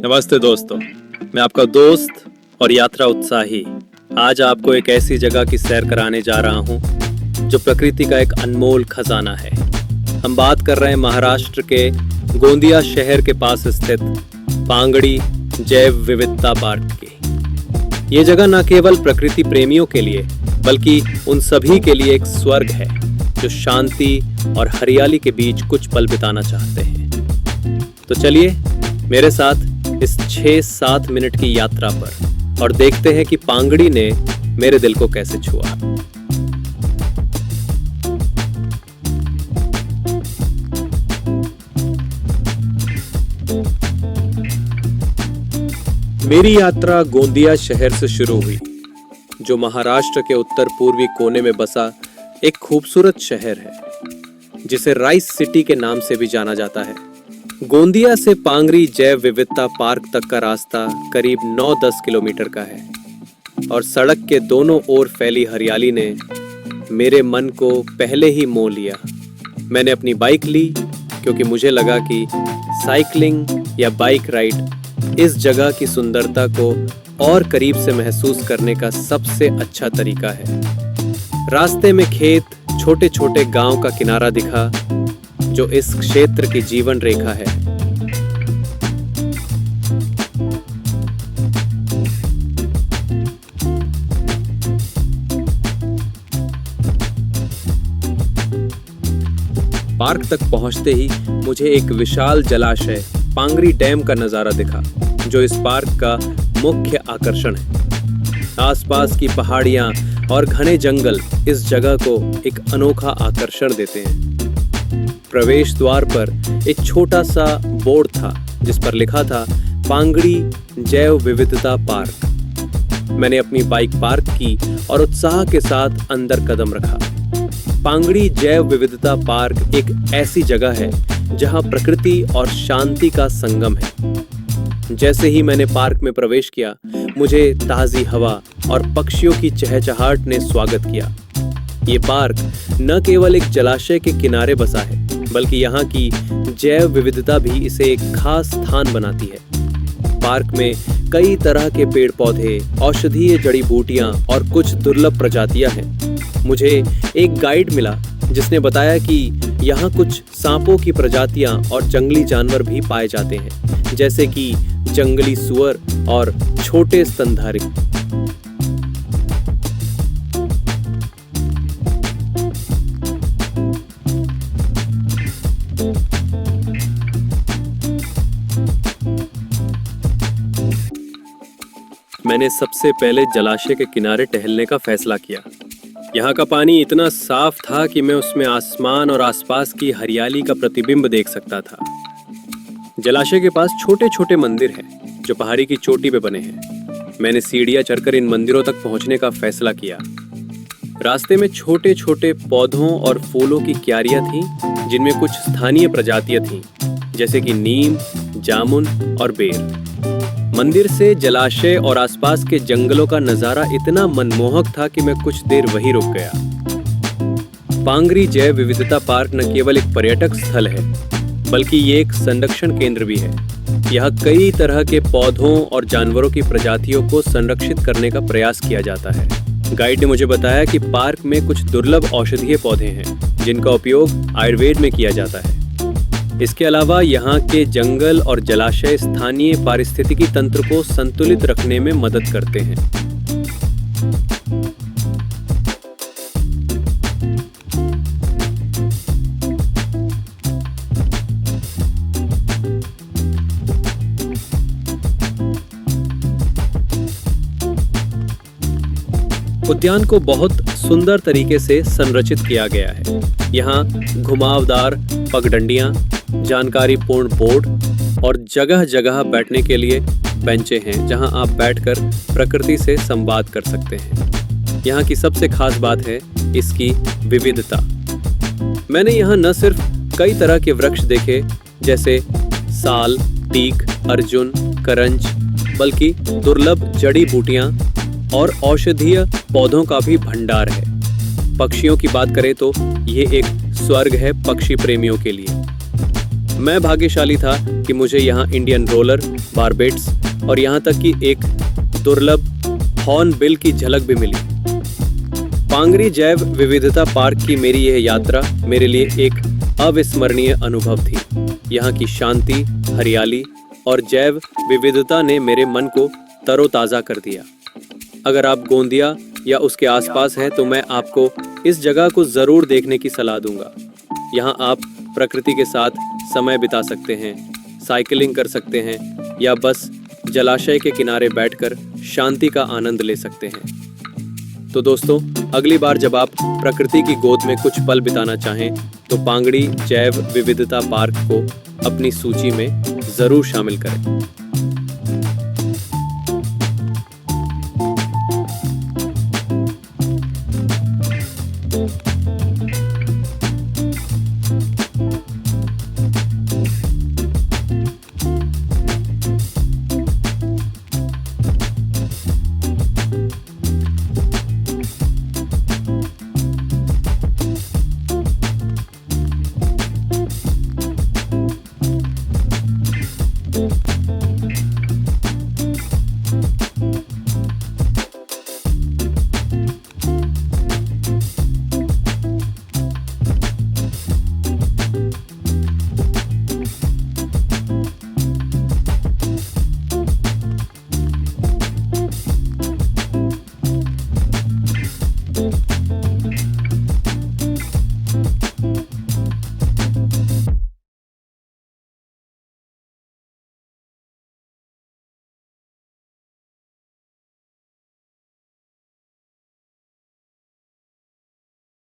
नमस्ते दोस्तों, मैं आपका दोस्त और यात्रा उत्साही आज आपको एक ऐसी जगह की सैर कराने जा रहा हूं जो प्रकृति का एक अनमोल खजाना है। हम बात कर रहे हैं महाराष्ट्र के गोंदिया शहर के पास स्थित पांगड़ी जैव विविधता पार्क की। ये जगह न केवल प्रकृति प्रेमियों के लिए बल्कि उन सभी के लिए एक स्वर्ग है जो शांति और हरियाली के बीच कुछ पल बिताना चाहते हैं। तो चलिए मेरे साथ इस 6-7 मिनट की यात्रा पर और देखते हैं कि पांगड़ी ने मेरे दिल को कैसे छुआ। मेरी यात्रा गोंदिया शहर से शुरू हुई, जो महाराष्ट्र के उत्तर पूर्वी कोने में बसा एक खूबसूरत शहर है जिसे राइस सिटी के नाम से भी जाना जाता है। गोंदिया से पांगड़ी जैव विविधता पार्क तक का रास्ता करीब 9-10 किलोमीटर का है और सड़क के दोनों ओर फैली हरियाली ने मेरे मन को पहले ही मोह लिया। मैंने अपनी बाइक ली क्योंकि मुझे लगा कि साइकिलिंग या बाइक राइड इस जगह की सुंदरता को और करीब से महसूस करने का सबसे अच्छा तरीका है। रास्ते में खेत, छोटे छोटे गांव का किनारा दिखा जो इस क्षेत्र की जीवन रेखा है। पार्क तक पहुंचते ही मुझे एक विशाल जलाशय पांगड़ी डैम का नजारा दिखा, जो इस पार्क का मुख्य आकर्षण है। आसपास की पहाड़ियां और घने जंगल इस जगह को एक अनोखा आकर्षण देते हैं। प्रवेश द्वार पर एक छोटा सा बोर्ड था जिस पर लिखा था पांगड़ी जैव विविधता पार्क। मैंने अपनी बाइक पार्क की और उत्साह के साथ अंदर कदम रखा। पांगड़ी जैव विविधता पार्क एक ऐसी जगह है जहां प्रकृति और शांति का संगम है। जैसे ही मैंने पार्क में प्रवेश किया, मुझे ताजी हवा और पक्षियों की चहचहाहट ने स्वागत किया। ये पार्क न केवल एक जलाशय के किनारे बसा है, बल्कि यहाँ की जैव विविधता भी इसे एक खास स्थान बनाती है। पार्क में कई तरह के पेड़ पौधे, औषधीय जड़ी बूटियां और कुछ दुर्लभ प्रजातियां हैं। मुझे एक गाइड मिला जिसने बताया कि यहाँ कुछ सांपों की प्रजातियां और जंगली जानवर भी पाए जाते हैं, जैसे कि जंगली सुअर और छोटे स्तनधारी। मैंने सबसे पहले जलाशय के किनारे टहलने का फैसला किया। यहाँ का पानी इतना साफ था कि मैं उसमें आसमान और आसपास की हरियाली का प्रतिबिंब देख सकता था। जलाशय के पास छोटे छोटे मंदिर हैं जो पहाड़ी की चोटी पे बने हैं। मैंने सीढ़ियाँ चढ़कर इन मंदिरों तक पहुँचने का फैसला किया। रास्ते में छोटे छोटे पौधों और फूलों की क्यारियाँ थीं, जिनमें कुछ स्थानीय प्रजातियाँ थीं, जैसे कि नीम, जामुन और बेर। मंदिर से जलाशय और आसपास के जंगलों का नजारा इतना मनमोहक था कि मैं कुछ देर वहीं रुक गया। पांगड़ी जैव विविधता पार्क न केवल एक पर्यटक स्थल है, बल्कि ये एक संरक्षण केंद्र भी है। यहाँ कई तरह के पौधों और जानवरों की प्रजातियों को संरक्षित करने का प्रयास किया जाता है। गाइड ने मुझे बताया कि पार्क में कुछ दुर्लभ औषधीय पौधे हैं जिनका उपयोग आयुर्वेद में किया जाता है। इसके अलावा यहाँ के जंगल और जलाशय स्थानीय पारिस्थितिकी तंत्र को संतुलित रखने में मदद करते हैं। उद्यान को बहुत सुंदर तरीके से संरचित किया गया है। यहाँ घुमावदार पगडंडियां, जानकारीपूर्ण बोर्ड और जगह जगह बैठने के लिए बेंचें हैं जहां आप बैठकर प्रकृति से संवाद कर सकते हैं। यहाँ की सबसे खास बात है इसकी विविधता। मैंने यहाँ न सिर्फ कई तरह के वृक्ष देखे जैसे साल, टीक, अर्जुन, करंज, बल्कि दुर्लभ जड़ी बूटियां और औषधीय पौधों का भी भंडार है। पक्षियों की बात करें तो ये एक स्वर्ग है पक्षी प्रेमियों के लिए। मैं भाग्यशाली था कि मुझे यहाँ इंडियन रोलर, बारबेट्स और यहाँ तक कि एक दुर्लभ हॉर्नबिल की झलक भी मिली। पांगरी जैव विविधता पार्क की मेरी यह यात्रा मेरे लिए एक अविस्मरणीय अनुभव थी। यहाँ की शांति, हरियाली और जैव विविधता ने मेरे मन को तरोताजा कर दिया। अगर आप गोंदिया या उसके आसपास हैं तो मैं आपको इस जगह को जरूर देखने की सलाह दूंगा। यहाँ आप प्रकृति के साथ समय बिता सकते हैं, साइकिलिंग कर सकते हैं या बस जलाशय के किनारे बैठकर शांति का आनंद ले सकते हैं। तो दोस्तों, अगली बार जब आप प्रकृति की गोद में कुछ पल बिताना चाहें तो पांगड़ी जैव विविधता पार्क को अपनी सूची में जरूर शामिल करें।